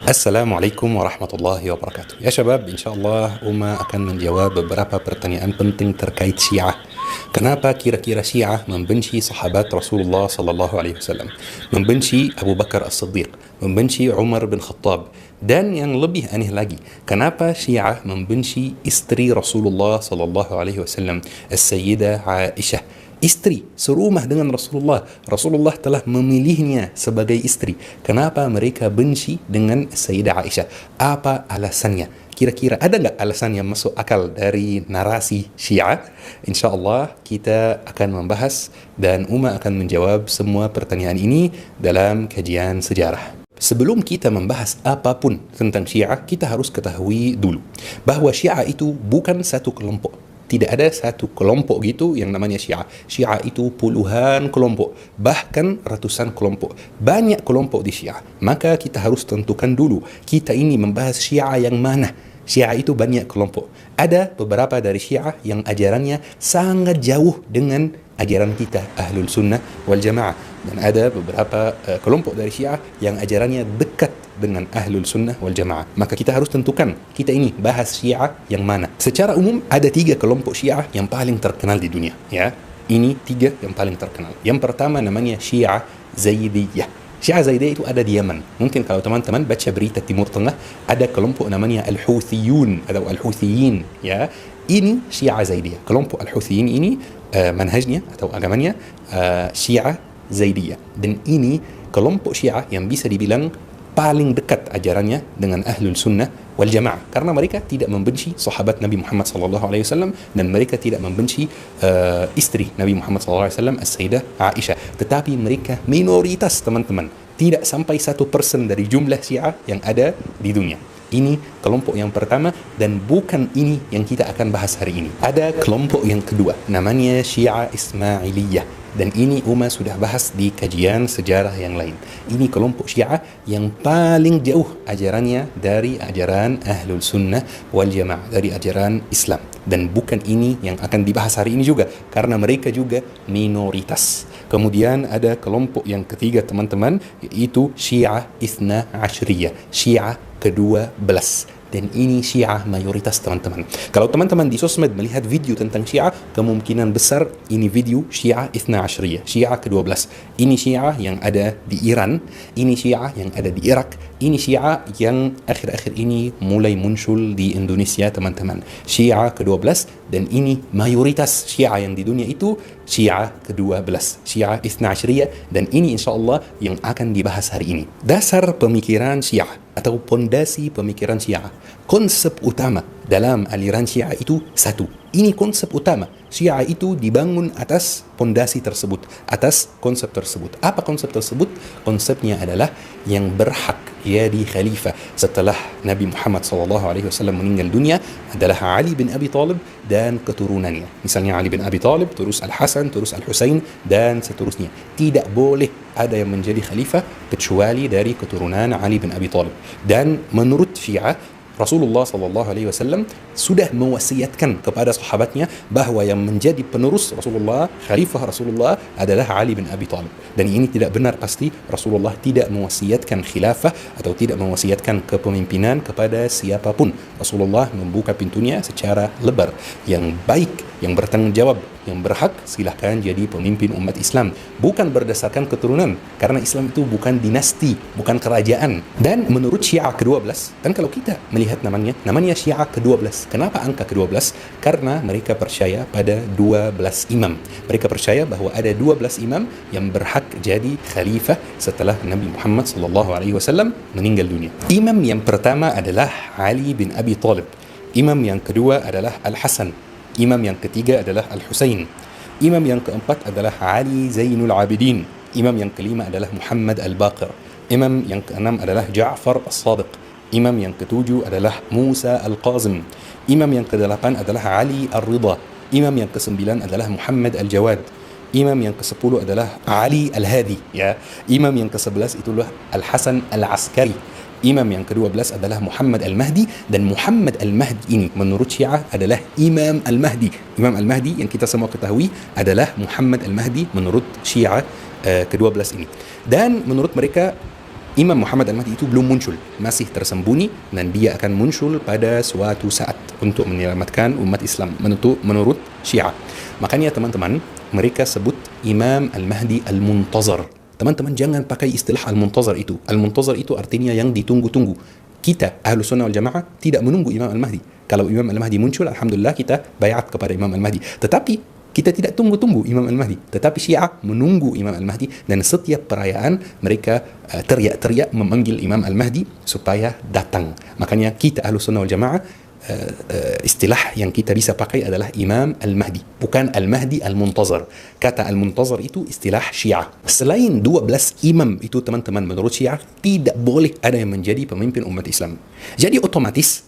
Assalamualaikum warahmatullahi wabarakatuh. Ya syabab, insya Allah Uma akan menjawab beberapa pertanyaan penting terkait Syiah. Kenapa kira-kira Syiah membenci sahabat Rasulullah sallallahu alaihi wasallam, membenci Abu Bakar As-Siddiq, membenci Umar bin Khattab, dan yang lebih aneh lagi, kenapa Syiah membenci istri Rasulullah sallallahu alaihi wasallam, As-Sayyidah Aisyah, istri serumah dengan Rasulullah. Rasulullah telah memilihnya sebagai istri. Kenapa mereka benci dengan Sayyidah Aisyah? Apa alasannya? Kira-kira ada nggak alasan yang masuk akal dari narasi Syiah? Insya Allah kita akan membahas dan Uma akan menjawab semua pertanyaan ini dalam kajian sejarah. Sebelum kita membahas apapun tentang Syiah, kita harus ketahui dulu bahwa Syiah itu bukan satu kelompok. Tidak ada satu kelompok gitu yang namanya Syiah. Syiah itu puluhan kelompok, bahkan ratusan kelompok. Banyak kelompok di Syiah. Maka kita harus tentukan dulu, kita ini membahas Syiah yang mana. Syiah itu banyak kelompok. Ada beberapa dari Syiah yang ajarannya sangat jauh dengan ajaran kita, Ahlul Sunnah wal Jamaah. Dan ada beberapa kelompok dari Syiah yang ajarannya dekat dengan Ahlul Sunnah wal Jamaah. Maka kita harus tentukan, kita ini bahas Syiah yang mana. Secara umum, ada 3 kelompok Syiah yang paling terkenal di dunia. Ya, ini 3 yang paling terkenal. Yang pertama namanya Syiah Zaidiyah. Syiah Zaidiyah itu ada di Yaman. Mungkin kalau teman-teman baca berita Timur Tengah, ada kelompok namanya Al-Houthiyun atau Al-Houthiyin. Ya, ini Syiah Zaidiyah. Kelompok Al-Houthiyin ini manhajnya atau agamanya Syiah Zaidiyah. Dan ini kelompok Syiah yang bisa dibilang paling dekat ajarannya dengan Ahlul Sunnah wal Jamaah, karena mereka tidak membenci sahabat Nabi Muhammad SAW dan mereka tidak membenci istri Nabi Muhammad SAW, As-Sayyidah Aisyah. Tetapi mereka minoritas, teman-teman. Tidak sampai 1% dari jumlah Syiah yang ada di dunia. Ini kelompok yang pertama dan bukan ini yang kita akan bahas hari ini. Ada kelompok yang kedua, namanya Syiah Ismailiyah. Dan ini Uma sudah bahas di kajian sejarah yang lain. Ini kelompok Syiah yang paling jauh ajarannya dari ajaran Ahlul Sunnah wal Jamaah, dari ajaran Islam. Dan bukan ini yang akan dibahas hari ini juga, karena mereka juga minoritas. Kemudian ada kelompok yang ketiga, teman-teman, yaitu Syiah Ithna Ashriyah, Syiah ke-12. Dan ini Syiah mayoritas, teman-teman. Kalau teman-teman di sosmed melihat video tentang Syiah, kemungkinan besar ini video Syiah Ithna Ashriyah, Syiah ke-12. Ini Syiah yang ada di Iran, ini Syiah yang ada di Irak, ini Syiah yang akhir-akhir ini mulai muncul di Indonesia, teman-teman. Syiah ke-12, dan ini mayoritas Syiah yang di dunia itu Syiah ke-12, Syiah Ithna Ashriyah, dan ini insya Allah yang akan dibahas hari ini. Dasar pemikiran Syiah atau pondasi pemikiran Syiah, konsep utama dalam aliran Syiah itu satu. Ini konsep utama. Syiah itu dibangun atas pondasi tersebut, atas konsep tersebut. Apa konsep tersebut? Konsepnya adalah yang berhak jadi khalifah setelah Nabi Muhammad SAW meninggal dunia adalah Ali bin Abi Thalib dan keturunannya. Misalnya Ali bin Abi Thalib, terus Al-Hasan, terus Al-Husain, dan seterusnya. Tidak boleh ada yang menjadi khalifah kecuali dari keturunan Ali bin Abi Thalib. Dan menurut Syiah, Rasulullah SAW sudah mewasiatkan kepada sahabatnya bahwa yang menjadi penerus Rasulullah, khalifah Rasulullah adalah Ali bin Abi Thalib. Dan ini tidak benar pasti. Rasulullah tidak mewasiatkan khilafah atau tidak mewasiatkan kepemimpinan kepada siapapun. Rasulullah membuka pintunya secara lebar. Yang baik, yang bertanggung jawab, yang berhak, silahkan jadi pemimpin umat Islam. Bukan berdasarkan keturunan, karena Islam itu bukan dinasti, bukan kerajaan. Dan menurut Syiah ke-12, dan kalau kita melihat namanya Syiah ke-12. Kenapa angka ke-12? Karena mereka percaya pada 12 imam. Mereka percaya bahwa ada 12 imam yang berhak jadi khalifah setelah Nabi Muhammad SAW meninggal dunia. Imam yang pertama adalah Ali bin Abi Thalib. Imam yang kedua adalah Al-Hasan. Imam yang ketiga adalah Al-Husain. Imam yang keempat adalah Ali Zainul Abidin. Imam yang kelima adalah Muhammad Al-Baqir. Imam yang keenam adalah Ja'far As-Sadiq. Imam yang ketujuh adalah Musa Al-Qazim. Imam yang kedelapan adalah Ali Ar-Ridha. Imam yang kesembilan adalah Muhammad Al-Jawad. Imam yang ke-10 adalah Ali Al-Hadi. Ya. Imam yang ke-11 itulah Al-Hasan Al-Askari. Imam yang ke-12 adalah Muhammad Al-Mahdi, dan Muhammad Al-Mahdi ini menurut Syiah adalah Imam Al-Mahdi. Imam Al-Mahdi yang kita semua ketahui adalah Muhammad Al-Mahdi menurut Syiah ke-12 ini. Dan menurut mereka Imam Muhammad Al-Mahdi itu belum muncul, masih tersembunyi, dan dia akan muncul pada suatu saat untuk menyelamatkan umat Islam menurut Syiah. Makanya teman-teman, mereka sebut Imam Al-Mahdi Al-Muntazar. Teman-teman jangan pakai istilah Al-Muntazar itu. Al-Muntazar itu artinya yang ditunggu-tunggu. Kita Ahlus Sunnah wal Jamaah tidak menunggu Imam Al-Mahdi. Kalau Imam Al-Mahdi muncul, alhamdulillah kita baiat kepada Imam Al-Mahdi. Tetapi kita tidak tunggu-tunggu Imam Al-Mahdi, tetapi Syiah menunggu Imam Al-Mahdi, dan setiap perayaan mereka teriak-teriak memanggil Imam Al-Mahdi supaya datang. Makanya kita Ahlus Sunnah wal Jamaah istilah yang kita bisa pakai adalah Imam Al-Mahdi, bukan Al-Mahdi Al-Muntazar. Kata Al-Muntazar itu istilah Syiah. Selain 12 imam itu teman-teman, menurut Syiah tidak boleh ada yang menjadi pemimpin umat Islam. Jadi otomatis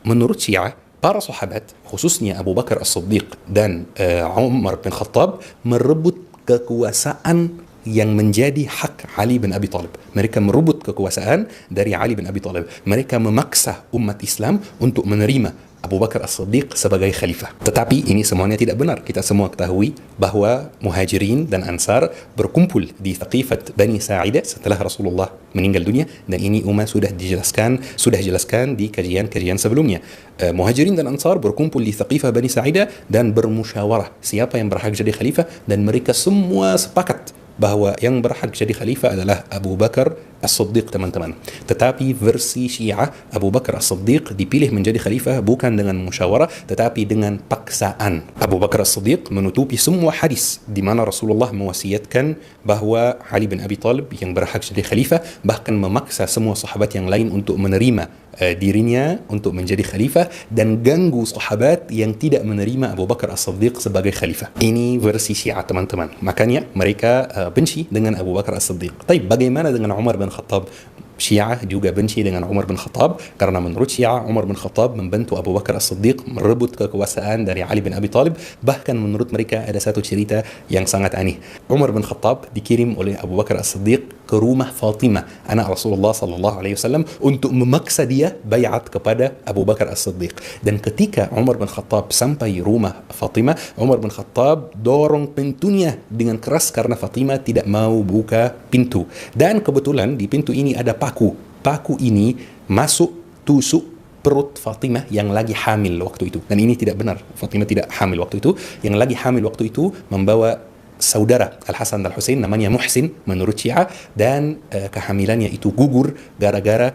menurut Syiah, para sahabat, khususnya Abu Bakar As-Siddiq dan Umar bin Khattab, merebut kekuasaan yang menjadi hak Ali bin Abi Thalib. Mereka merebut kekuasaan dari Ali bin Abi Thalib. Mereka memaksa umat Islam untuk menerima Abu Bakar As-Siddiq sebagai khalifah. Tetapi ini semuanya tidak benar. Kita semua ketahui bahwa Muhajirin dan Ansar berkumpul di Thaqifat Bani Sa'idah setelah Rasulullah meninggal dunia, dan ini sudah dijelaskan di kajian-kajian sebelumnya. Muhajirin dan Ansar berkumpul di Thaqifah Bani Sa'idah dan bermusyawarah siapa yang berhak jadi khalifah, dan mereka semua sepakat bahwa yang berhak jadi khalifah adalah Abu Bakar As-Siddiq, teman-teman. Tetapi versi Syiah, Abu Bakar As-Siddiq dipilih menjadi khalifah bukan dengan musyawarah, tetapi dengan paksaan. Abu Bakar As-Siddiq menutupi semua hadis di mana Rasulullah mewasiatkan bahwa Ali bin Abi Thalib yang berhak jadi khalifah, bahkan memaksa semua sahabat yang lain untuk menerima dirinya untuk menjadi khalifah, dan ganggu sahabat yang tidak menerima Abu Bakar As-Siddiq sebagai khalifah. Ini versi Syiah, teman-teman. Makanya mereka benci dengan Abu Bakar As-Siddiq. Tapi bagaimana dengan Umar bin Khattab? Syiah juga benci dengan Umar bin Khattab karena menurut Syiah Umar bin Khattab membantu Abu Bakar As-Siddiq merebut kekuasaan dari Ali bin Abi Thalib. Bahkan menurut mereka ada satu cerita yang sangat aneh. Umar bin Khattab dikirim oleh Abu Bakar As-Siddiq ke rumah Fatimah, anak Rasulullah sallallahu alaihi wasallam, untuk memaksa dia baiat kepada Abu Bakar As-Siddiq. Dan ketika Umar bin Khattab sampai rumah Fatimah, Umar bin Khattab dorong pintunya dengan keras karena Fatimah tidak mau buka pintu. Dan kebetulan di pintu ini ada paku. Paku ini masuk tusuk perut Fatimah yang lagi hamil waktu itu. Dan ini tidak benar. Fatimah tidak hamil waktu itu. Yang lagi hamil waktu itu membawa saudara Al-Hasan dan Al-Husain namanya Muhsin menurut Syiah, dan kehamilannya itu gugur gara-gara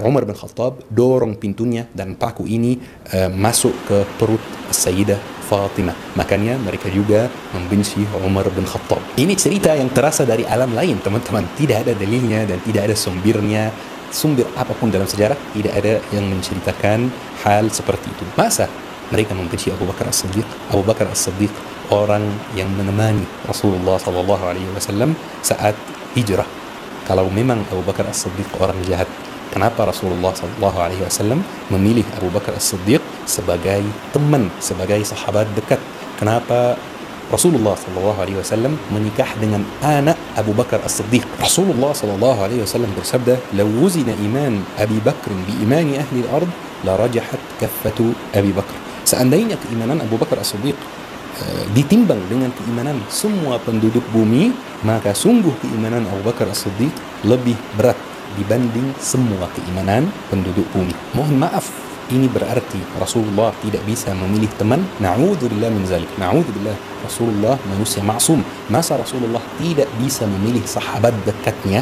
Umar bin Khattab dorong pintunya dan paku ini masuk ke perut Sayyidah Fatimah. Makanya mereka juga membenci Umar bin Khattab. Ini cerita yang terasa dari alam lain, teman-teman. Tidak ada dalilnya dan tidak ada sumber apapun dalam sejarah, tidak ada yang menceritakan hal seperti itu. Masa mereka membenci Abu Bakar As-Siddiq? Abu Bakar As-Siddiq orang yang menemani Rasulullah sallallahu alaihi wasallam saat hijrah. Kalau memang Abu Bakar As-Siddiq orang jahat, kenapa Rasulullah sallallahu alaihi wasallam memilih Abu Bakar As-Siddiq sebagai teman, sebagai sahabat dekat? Kenapa Rasulullah sallallahu alaihi wasallam menikah dengan anak Abu Bakar As-Siddiq? Rasulullah sallallahu alaihi wasallam bersabda, "Law wuzina iman Abi Bakr bi imani ahli al-ard, la rajahat kaffatu Abi Bakr." Seandainya keimanan Abu Bakar As-Siddiq ditimbang dengan keimanan semua penduduk bumi, maka sungguh keimanan Abu Bakar As-Siddiq lebih berat dibanding semua keimanan penduduk bumi. Mohon maaf, ini berarti Rasulullah tidak bisa memilih teman? Na'udzubillah min zalik. Na'udzubillah. Rasulullah manusia maksum. Masa Rasulullah tidak bisa memilih sahabat dekatnya?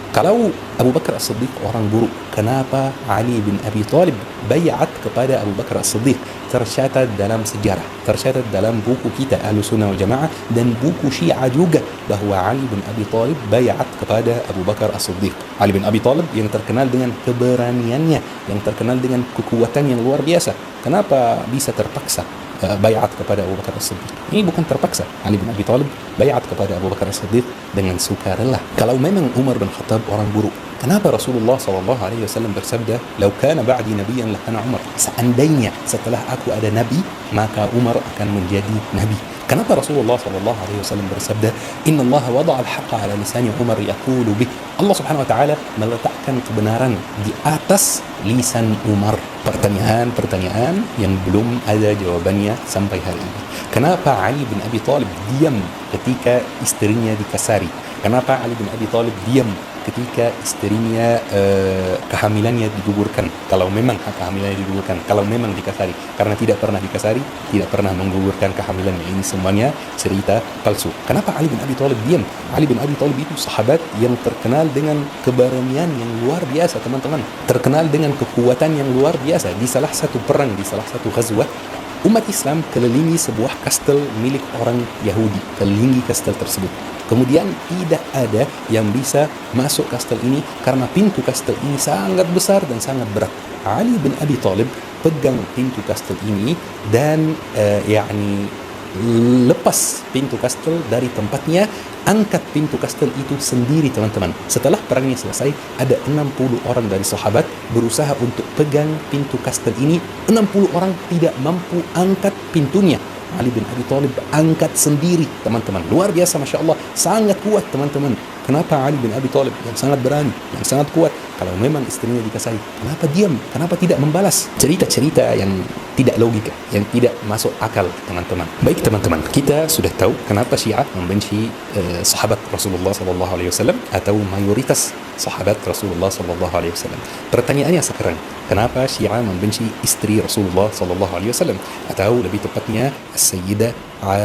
Kalau Abu Bakar As-Siddiq orang buruk, kenapa Ali bin Abi Thalib baiat kepada Abu Bakar As-Siddiq? Tercatat dalam sejarah, tercatat dalam buku kita Ahlus Sunnah wal Jamaah dan buku Syiah juga, bahwa Ali bin Abi Thalib baiat kepada Abu Bakar As-Siddiq. Ali bin Abi Thalib yang terkenal dengan keberaniannya, yang terkenal dengan kekuatan yang luar biasa. Kenapa bisa terpaksa baiat kepada Abu Bakar As-Siddiq? Ini bukan terpaksa. Ali bin Abi Thalib baiat kepada Abu Bakar As-Siddiq dengan sukarela. Kalau memang Umar bin Khattab orang buruk, kenapa Rasulullah sallallahu alaihi wasallam bersabda, "Lau kana ba'di nabiyyan lakana Umar." Seandainya setelah aku ada nabi, maka Umar akan menjadi nabi. Kenapa Rasulullah sallallahu alaihi wasallam bersabda, "Inna Allah wada'a al-haqqa 'ala lisani Umar yaqulu bih." Allah Subhanahu wa taala meletakkan kebenaran di atas lisan Umar. Pertanyaan yang belum ada jawabannya sampai hari ini. Kenapa Ali bin Abi Thalib diam ketika istrinya dikasari? Kenapa Ali bin Abi Thalib diam ketika istrinya kehamilannya digugurkan, kalau memang kehamilannya digugurkan, kalau memang dikasari, karena tidak pernah dikasari, tidak pernah menggugurkan kehamilannya. Ini semuanya cerita palsu. Kenapa Ali bin Abi Thalib diam? Ali bin Abi Thalib itu sahabat yang terkenal dengan keberanian yang luar biasa, teman-teman, terkenal dengan kekuatan yang luar biasa. Di salah satu perang, di salah satu ghazwah, umat Islam kelilingi sebuah kastel milik orang Yahudi, kelilingi kastel tersebut. Kemudian tidak ada yang bisa masuk kastel ini karena pintu kastel ini sangat besar dan sangat berat. Ali bin Abi Thalib pegang pintu kastel ini dan lepas pintu kastel dari tempatnya, angkat pintu kastel itu sendiri, teman-teman. Setelah perangnya selesai, ada 60 orang dari sahabat berusaha untuk pegang pintu kastel ini. 60 orang tidak mampu angkat pintunya. Ali bin Abi Thalib angkat sendiri, teman-teman. Luar biasa, Masya Allah. Sangat kuat, teman-teman. Kenapa Ali bin Abi Thalib yang sangat berani, yang sangat kuat, kalau memang istrinya dikasari, kenapa diam? Kenapa tidak membalas? Cerita-cerita yang tidak logika, yang tidak masuk akal, teman-teman. Baik, teman-teman, kita sudah tahu kenapa Syiah membenci sahabat Rasulullah SAW atau mayoritas sahabat Rasulullah SAW. Pertanyaannya sekarang, kenapa Syiah membenci istri Rasulullah SAW atau lebih tepatnya Sayyidah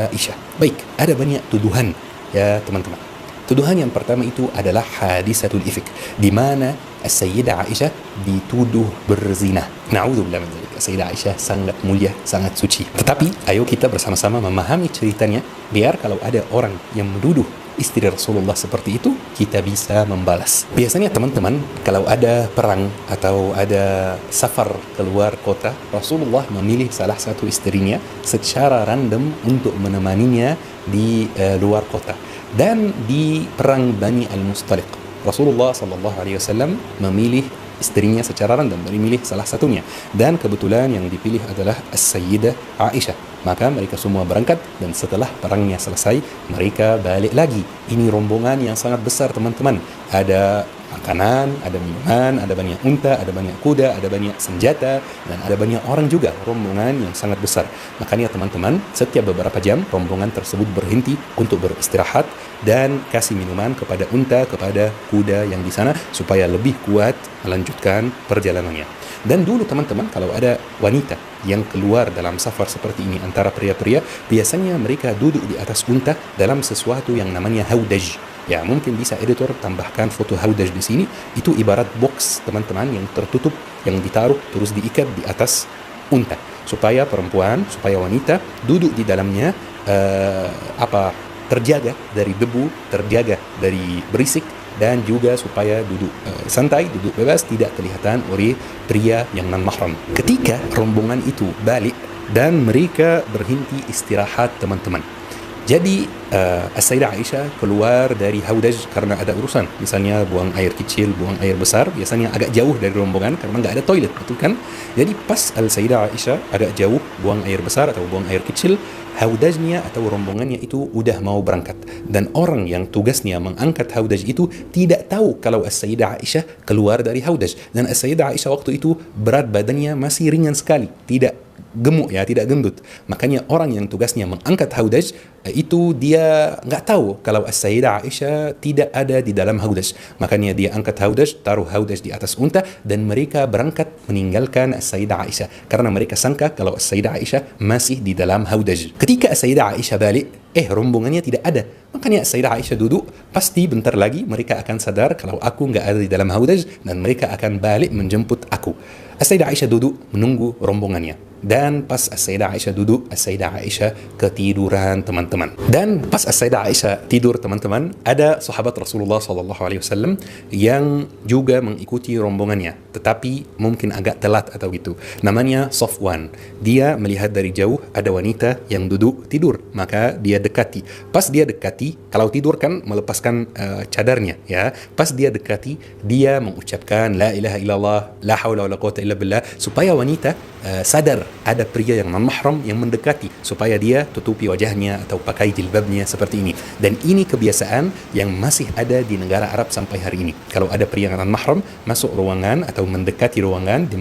Aisyah? Baik, ada banyak tuduhan, ya teman-teman. Tuduhan yang pertama itu adalah hadisatul ifk, di mana Sayyidah Aisyah dituduh berzina. Na'udzubillah min dzalik. Sayyidah Aisyah sangat mulia, sangat suci. Tetapi ayo kita bersama-sama memahami ceritanya, biar kalau ada orang yang menuduh istri Rasulullah seperti itu, kita bisa membalas. Biasanya teman-teman, kalau ada perang atau ada safar keluar kota, Rasulullah memilih salah satu istrinya secara random untuk menemaninya di luar kota. Dan di perang Bani Al-Mustaliq, Rasulullah SAW memilih istrinya secara random, memilih salah satunya. Dan kebetulan yang dipilih adalah Sayyidah Aisyah. Maka mereka semua berangkat dan setelah perangnya selesai, mereka balik lagi. Ini rombongan yang sangat besar, teman-teman. Ada makanan, ada minuman, ada banyak unta, ada banyak kuda, ada banyak senjata, dan ada banyak orang juga. Rombongan yang sangat besar. Makanya teman-teman, setiap beberapa jam rombongan tersebut berhenti untuk beristirahat dan kasih minuman kepada unta, kepada kuda yang di sana supaya lebih kuat melanjutkan perjalanannya. Dan dulu teman-teman, kalau ada wanita yang keluar dalam safar seperti ini antara pria-pria, biasanya mereka duduk di atas unta dalam sesuatu yang namanya haudaj. Ya, mungkin bisa editor tambahkan foto haudaj di sini. Itu ibarat box, teman-teman, yang tertutup, yang ditaruh terus diikat di atas unta supaya perempuan, supaya wanita duduk di dalamnya terjaga dari debu, terjaga dari berisik, dan juga supaya duduk santai, duduk bebas, tidak kelihatan oleh pria yang non-mahram. Ketika rombongan itu balik dan mereka berhenti istirahat, teman-teman, jadi Sayyidah Aisyah keluar dari haudaj karena ada urusan, misalnya buang air kecil, buang air besar, biasanya agak jauh dari rombongan karena nggak ada toilet, betul kan? Jadi pas Sayyidah Aisyah agak jauh buang air besar atau buang air kecil, haudajnya atau rombongannya itu udah mau berangkat, dan orang yang tugasnya mengangkat haudaj itu tidak tahu kalau Sayyidah Aisyah keluar dari haudaj. Dan Sayyidah Aisyah waktu itu berat badannya masih ringan sekali, tidak gemuk, ya, tidak gendut. Makanya orang yang tugasnya mengangkat haudaj itu dia nggak tahu kalau Sayyidah Aisyah tidak ada di dalam haudaj. Makanya dia angkat haudaj, taruh haudaj di atas unta, dan mereka berangkat meninggalkan Sayyidah Aisyah karena mereka sangka kalau Sayyidah Aisyah masih di dalam haudaj. Ketika Sayyidah Aisyah balik, rombongannya tidak ada. Makanya Sayyidah Aisyah duduk, pasti bentar lagi mereka akan sadar kalau aku nggak ada di dalam haudaj dan mereka akan balik menjemput aku. Sayyidah Aisyah duduk menunggu rombongannya. Dan pas Sayyidah Aisyah duduk, Sayyidah Aisyah ketiduran, teman-teman. Dan pas Sayyidah Aisyah tidur, teman-teman, ada sahabat Rasulullah SAW yang juga mengikuti rombongannya, tetapi mungkin agak telat atau gitu. Namanya Safwan. Dia melihat dari jauh ada wanita yang duduk tidur, maka dia dekati. Pas dia dekati, kalau tidur kan melepaskan cadarnya, ya. Pas dia dekati, dia mengucapkan la ilaha illallah, la haula wala quwwata illa billah, supaya wanita sadar ada pria yang non-mahram yang mendekati supaya dia tutupi wajahnya atau pakai jilbabnya seperti ini. Dan ini kebiasaan yang masih ada di negara Arab sampai hari ini. Kalau ada pria yang non-mahram masuk ruangan atau mendekati ruangan di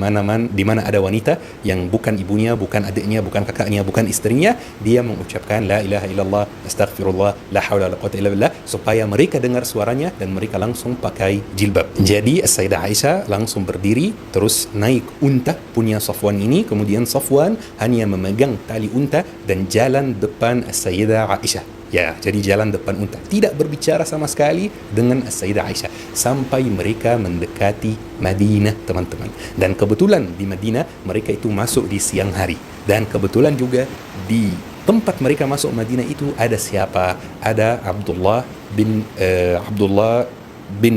mana ada wanita yang bukan ibunya, bukan adiknya, bukan kakaknya, bukan istrinya, dia mengucapkan la ilaha illallah, astaghfirullah, la haula wala quwwata illa billah, supaya mereka dengar suaranya dan mereka langsung pakai jilbab. Jadi Sayyidah Aisyah langsung berdiri, terus naik unta punya Safwan ini, kemudian Safwan hanya memegang tali unta dan jalan depan Sayyidah Aisyah. Ya, jadi jalan depan unta, tidak berbicara sama sekali dengan Sayyidah Aisyah sampai mereka mendekati Madinah, teman-teman. Dan kebetulan di Madinah mereka itu masuk di siang hari, dan kebetulan juga di tempat mereka masuk Madinah itu ada siapa? Ada Abdullah bin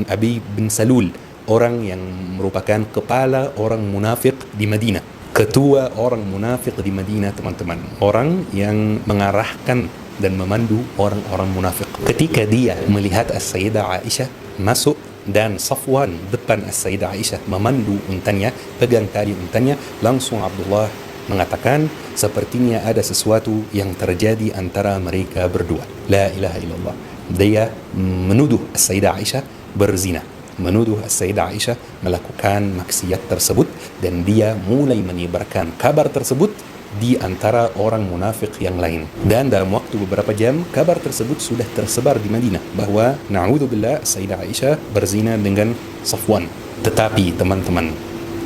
Abi bin Salul, orang yang merupakan kepala orang munafik di Madinah, ketua orang munafik di Madinah, teman-teman, orang yang mengarahkan dan memandu orang-orang munafik. Ketika dia melihat As-Sayyidah Aisyah masuk dan Safwan depan As-Sayyidah Aisyah memandu untanya, pegang tali untanya, langsung Abdullah mengatakan sepertinya ada sesuatu yang terjadi antara mereka berdua. La ilaha illallah. Dia menuduh As-Sayyidah Aisyah berzina, menuduh As-Sayyidah Aisyah melakukan maksiat tersebut, dan dia mulai menyebarkan kabar tersebut di antara orang munafik yang lain. Dan dalam waktu beberapa jam kabar tersebut sudah tersebar di Madinah bahwa na'udzubillah Sayyidah Aisyah berzina dengan Safwan. Tetapi teman-teman,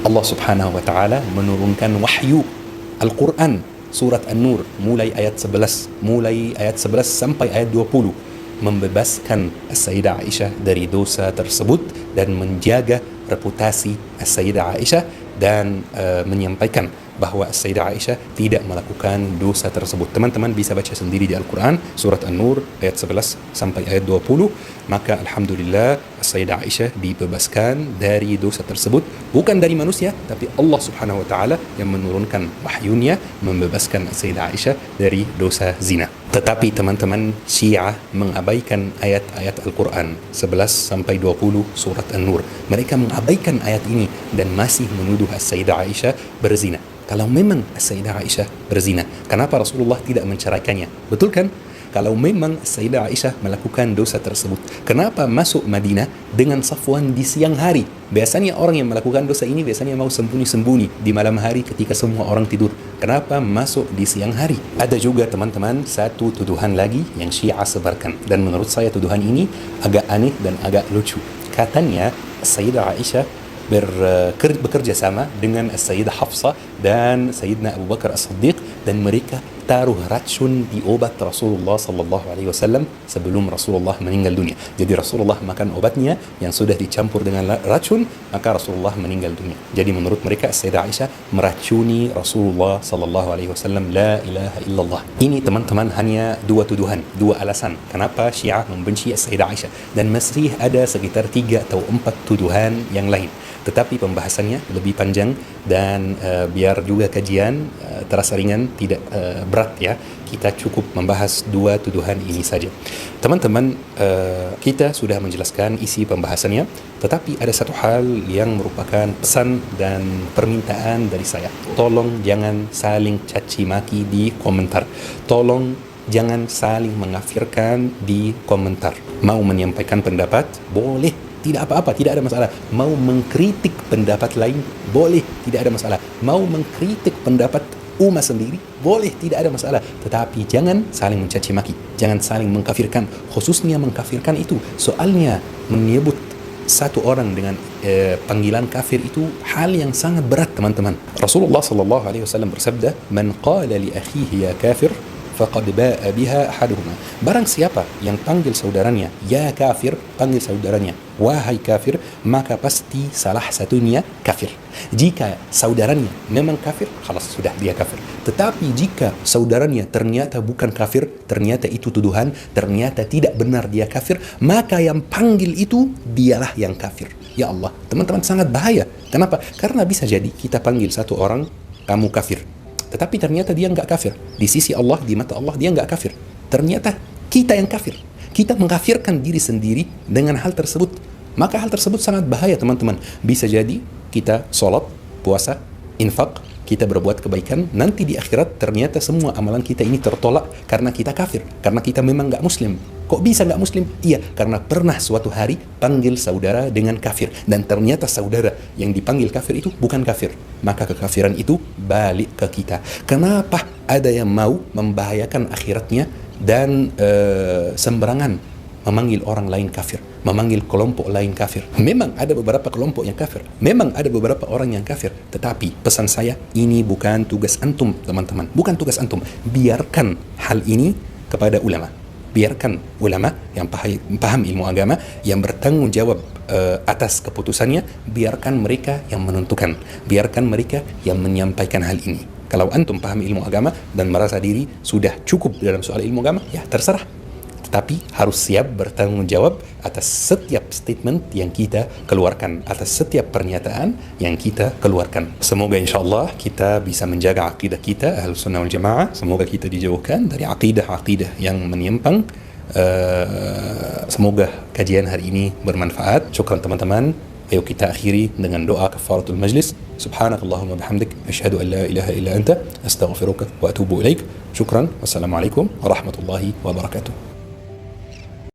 Allah Subhanahu wa taala menurunkan wahyu Al-Quran surat An-Nur mulai ayat 11 sampai ayat 20, membebaskan Sayyidah Aisyah dari dosa tersebut dan menjaga reputasi Sayyidah Aisyah, dan menyampaikan bahwa Sayyidah Aisyah tidak melakukan dosa tersebut. Teman-teman bisa baca sendiri di Al-Quran surat An-Nur ayat 11 sampai ayat 20. Maka alhamdulillah Sayyidah Aisyah dibebaskan dari dosa tersebut, bukan dari manusia, tapi Allah Subhanahu wa taala yang menurunkan wahyunya membebaskan Sayyidah Aisyah dari dosa zina. Tetapi teman-teman, Syiah mengabaikan ayat-ayat Al-Quran 11 sampai 20 surat An-Nur. Mereka mengabaikan ayat ini dan masih menuduh Sayyidah Aisyah berzina. Kalau memang Sayyidah Aisyah berzina, kenapa Rasulullah tidak menceraikannya? Betul kan? Kalau memang Sayyidah Aisyah melakukan dosa tersebut, kenapa masuk Madinah dengan Safwan di siang hari? Biasanya orang yang melakukan dosa ini biasanya mau sembunyi-sembunyi di malam hari ketika semua orang tidur. Kenapa masuk di siang hari? Ada juga teman-teman satu tuduhan lagi yang Syiah sebarkan, dan menurut saya tuduhan ini agak aneh dan agak lucu. Katanya Sayyidah Aisyah bekerja sama dengan Sayyidah Hafsah dan Sayyidina Abu Bakar As-Siddiq, dan mereka taruh racun di obat Rasulullah sallallahu alaihi wasallam sebelum Rasulullah meninggal dunia. Jadi Rasulullah makan obatnya yang sudah dicampur dengan racun, maka Rasulullah meninggal dunia. Jadi menurut mereka Sayyidah Aisyah meracuni Rasulullah sallallahu alaihi wasallam. La ilaha illallah. Ini teman-teman hanya dua tuduhan, dua alasan kenapa Syiah membenci Sayyidah Aisyah, dan masih ada sekitar 3 atau 4 tuduhan yang lain. Tetapi pembahasannya lebih panjang, dan biar juga kajian terasa ringan, tidak berat ya, kita cukup membahas 2 tuduhan ini saja. Teman-teman, kita sudah menjelaskan isi pembahasannya, tetapi ada satu hal yang merupakan pesan dan permintaan dari saya. Tolong jangan saling caci maki di komentar. Tolong jangan saling mengkafirkan di komentar. Mau menyampaikan pendapat, boleh, tidak apa-apa, tidak ada masalah. Mau mengkritik pendapat lain, boleh, tidak ada masalah. Mau mengkritik pendapat umat sendiri, boleh, tidak ada masalah. Tetapi jangan saling mencaci maki, jangan saling mengkafirkan, khususnya mengkafirkan itu. Soalnya menyebut satu orang dengan panggilan kafir itu hal yang sangat berat, teman-teman. Rasulullah sallallahu alaihi wasallam bersabda, "Man qala li akhihi ya kafir faqad ba'a biha ahaduhuma." Barang siapa yang panggil saudaranya ya kafir, panggil saudaranya wahai kafir, maka pasti salah satunya kafir. Jika saudaranya memang kafir, khalas, sudah dia kafir. Tetapi jika saudaranya ternyata bukan kafir, ternyata itu tuduhan, ternyata tidak benar dia kafir, maka yang panggil itu dialah yang kafir. Ya Allah, teman-teman, sangat bahaya. Kenapa? Karena bisa jadi kita panggil satu orang, kamu kafir, tetapi ternyata dia nggak kafir. Di sisi Allah, di mata Allah, dia nggak kafir. Ternyata kita yang kafir. Kita mengkafirkan diri sendiri dengan hal tersebut. Maka hal tersebut sangat bahaya, teman-teman. Bisa jadi kita sholat, puasa, infak, kita berbuat kebaikan, nanti di akhirat ternyata semua amalan kita ini tertolak karena kita kafir, karena kita memang nggak muslim. Kok bisa nggak muslim? Iya, karena pernah suatu hari panggil saudara dengan kafir, dan ternyata saudara yang dipanggil kafir itu bukan kafir. Maka kekafiran itu balik ke kita. Kenapa ada yang mau membahayakan akhiratnya dan sembarangan memanggil orang lain kafir, memanggil kelompok lain kafir? Memang ada beberapa kelompok yang kafir, memang ada beberapa orang yang kafir, tetapi pesan saya, ini bukan tugas antum teman-teman, bukan tugas antum. Biarkan hal ini kepada ulama. Biarkan ulama yang paham ilmu agama, yang bertanggung jawab atas keputusannya, biarkan mereka yang menentukan, biarkan mereka yang menyampaikan hal ini. Kalau antum paham ilmu agama dan merasa diri sudah cukup dalam soal ilmu agama, ya terserah. Tapi harus siap bertanggung jawab atas setiap statement yang kita keluarkan, atas setiap pernyataan yang kita keluarkan. Semoga insyaAllah kita bisa menjaga akidah kita, Ahlus Sunnah wal Jamaah. Semoga kita dijauhkan dari akidah-akidah yang menyimpang. Semoga kajian hari ini bermanfaat. Syukran teman-teman. Ayo kita akhiri dengan doa kafaratul majlis. Subhanakallahumma bihamdik, asyhadu an la ilaha illa anta, astaghfiruka wa atubu ilaik. Syukran. Wassalamualaikum warahmatullahi wabarakatuh.